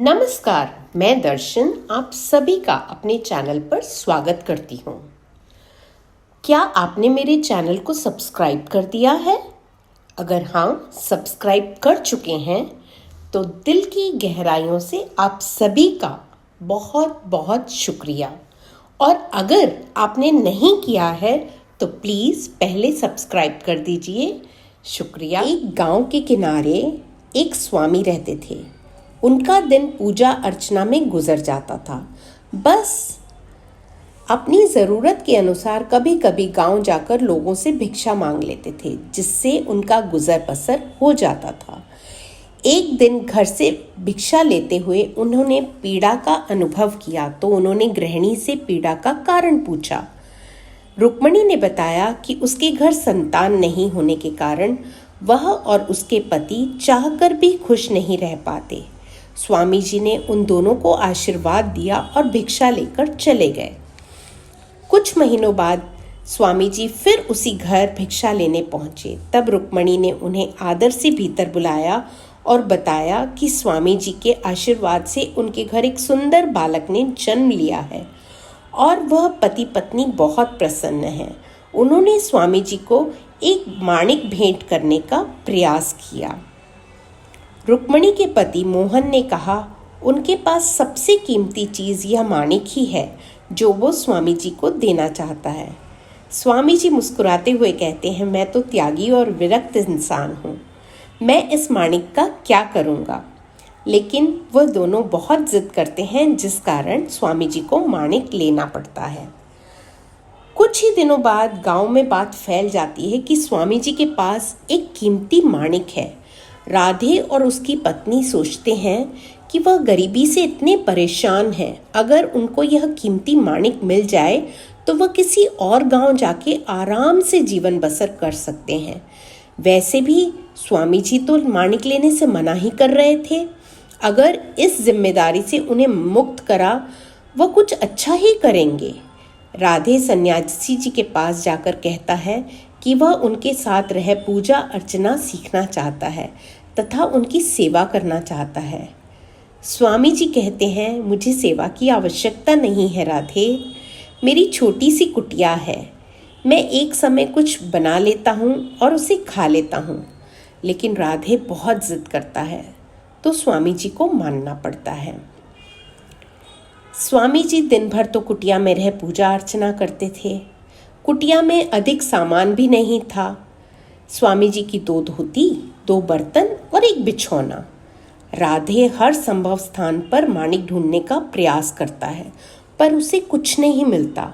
नमस्कार, मैं दर्शन आप सभी का अपने चैनल पर स्वागत करती हूँ। क्या आपने मेरे चैनल को सब्सक्राइब कर दिया है? अगर हाँ, सब्सक्राइब कर चुके हैं तो दिल की गहराइयों से आप सभी का बहुत बहुत शुक्रिया। और अगर आपने नहीं किया है तो प्लीज़ पहले सब्सक्राइब कर दीजिए। शुक्रिया। एक गांव के किनारे एक स्वामी रहते थे। उनका दिन पूजा अर्चना में गुजर जाता था। बस अपनी ज़रूरत के अनुसार कभी कभी गांव जाकर लोगों से भिक्षा मांग लेते थे, जिससे उनका गुजर बसर हो जाता था। एक दिन घर से भिक्षा लेते हुए उन्होंने पीड़ा का अनुभव किया, तो उन्होंने गृहिणी से पीड़ा का कारण पूछा। रुक्मणी ने बताया कि उसके घर संतान नहीं होने के कारण वह और उसके पति चाहकर भी खुश नहीं रह पाते। स्वामी जी ने उन दोनों को आशीर्वाद दिया और भिक्षा लेकर चले गए। कुछ महीनों बाद स्वामी जी फिर उसी घर भिक्षा लेने पहुंचे। तब रुक्मणी ने उन्हें आदर से भीतर बुलाया और बताया कि स्वामी जी के आशीर्वाद से उनके घर एक सुंदर बालक ने जन्म लिया है और वह पति पत्नी बहुत प्रसन्न हैं। उन्होंने स्वामी जी को एक माणिक भेंट करने का प्रयास किया। रुक्मणी के पति मोहन ने कहा, उनके पास सबसे कीमती चीज़ यह माणिक ही है जो वो स्वामी जी को देना चाहता है। स्वामी जी मुस्कुराते हुए कहते हैं, मैं तो त्यागी और विरक्त इंसान हूँ, मैं इस माणिक का क्या करूँगा। लेकिन वह दोनों बहुत जिद करते हैं, जिस कारण स्वामी जी को माणिक लेना पड़ता है। कुछ ही दिनों बाद गांव में बात फैल जाती है कि स्वामी जी के पास एक कीमती माणिक है। राधे और उसकी पत्नी सोचते हैं कि वह गरीबी से इतने परेशान हैं, अगर उनको यह कीमती माणिक मिल जाए तो वह किसी और गांव जाके आराम से जीवन बसर कर सकते हैं। वैसे भी स्वामी जी तो माणिक लेने से मना ही कर रहे थे। अगर इस जिम्मेदारी से उन्हें मुक्त करा, वह कुछ अच्छा ही करेंगे। राधे सन्यासी जी के पास जाकर कहता है कि वह उनके साथ रह पूजा अर्चना सीखना चाहता है तथा उनकी सेवा करना चाहता है। स्वामी जी कहते हैं, मुझे सेवा की आवश्यकता नहीं है राधे, मेरी छोटी सी कुटिया है, मैं एक समय कुछ बना लेता हूँ और उसे खा लेता हूँ। लेकिन राधे बहुत जिद करता है तो स्वामी जी को मानना पड़ता है। स्वामी जी दिन भर तो कुटिया में रह पूजा अर्चना करते थे। कुटिया में अधिक सामान भी नहीं था। स्वामी जी की 2 धोती, 2 बर्तन और एक बिछौना। राधे हर संभव स्थान पर माणिक ढूंढने का प्रयास करता है, पर उसे कुछ नहीं मिलता।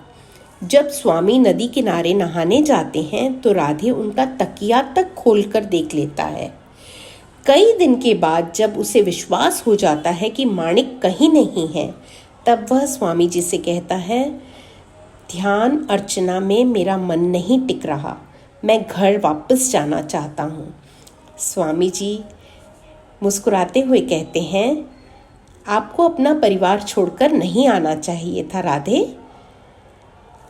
जब स्वामी नदी किनारे नहाने जाते हैं तो राधे उनका तकिया तक खोलकर देख लेता है। कई दिन के बाद जब उसे विश्वास हो जाता है कि माणिक कहीं नहीं है, तब वह स्वामी जी से कहता है, ध्यान अर्चना में मेरा मन नहीं टिक रहा, मैं घर वापस जाना चाहता हूँ। स्वामी जी मुस्कुराते हुए कहते हैं, आपको अपना परिवार छोड़कर नहीं आना चाहिए था राधे,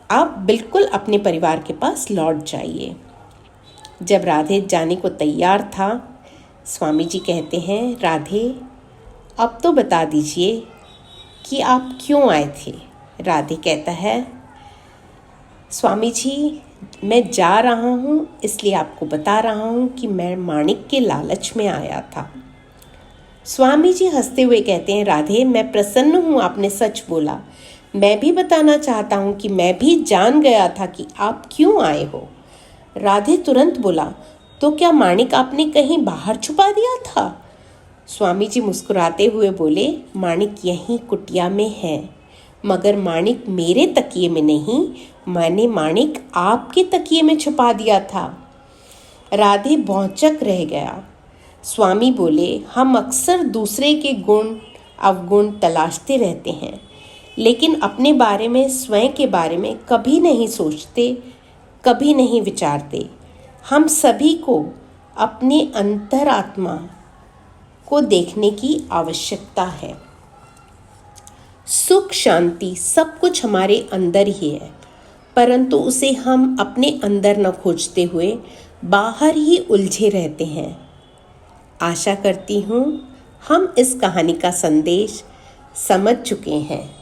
आप बिल्कुल अपने परिवार के पास लौट जाइए। जब राधे जाने को तैयार था, स्वामी जी कहते हैं, राधे अब तो बता दीजिए कि आप क्यों आए थे। राधे कहता है, स्वामी जी मैं जा रहा हूँ, इसलिए आपको बता रहा हूँ कि मैं माणिक के लालच में आया था। स्वामी जी हंसते हुए कहते हैं, राधे मैं प्रसन्न हूँ, आपने सच बोला। मैं भी बताना चाहता हूँ कि मैं भी जान गया था कि आप क्यों आए हो। राधे तुरंत बोला, तो क्या माणिक आपने कहीं बाहर छुपा दिया था? स्वामी जी मुस्कुराते हुए बोले, माणिक यहीं कुटिया में है, मगर माणिक मेरे तकिए में नहीं, मैंने माणिक आपके तकिए में छुपा दिया था। राधे भौंचक रह गया। स्वामी बोले, हम अक्सर दूसरे के गुण अवगुण तलाशते रहते हैं, लेकिन अपने बारे में, स्वयं के बारे में कभी नहीं सोचते, कभी नहीं विचारते। हम सभी को अपने अंतरात्मा को देखने की आवश्यकता है। सुख शांति सब कुछ हमारे अंदर ही है, परंतु उसे हम अपने अंदर न खोजते हुए बाहर ही उलझे रहते हैं। आशा करती हूँ हम इस कहानी का संदेश समझ चुके हैं।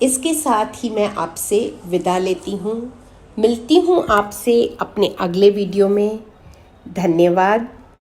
इसके साथ ही मैं आपसे विदा लेती हूँ। मिलती हूँ आपसे अपने अगले वीडियो में। धन्यवाद।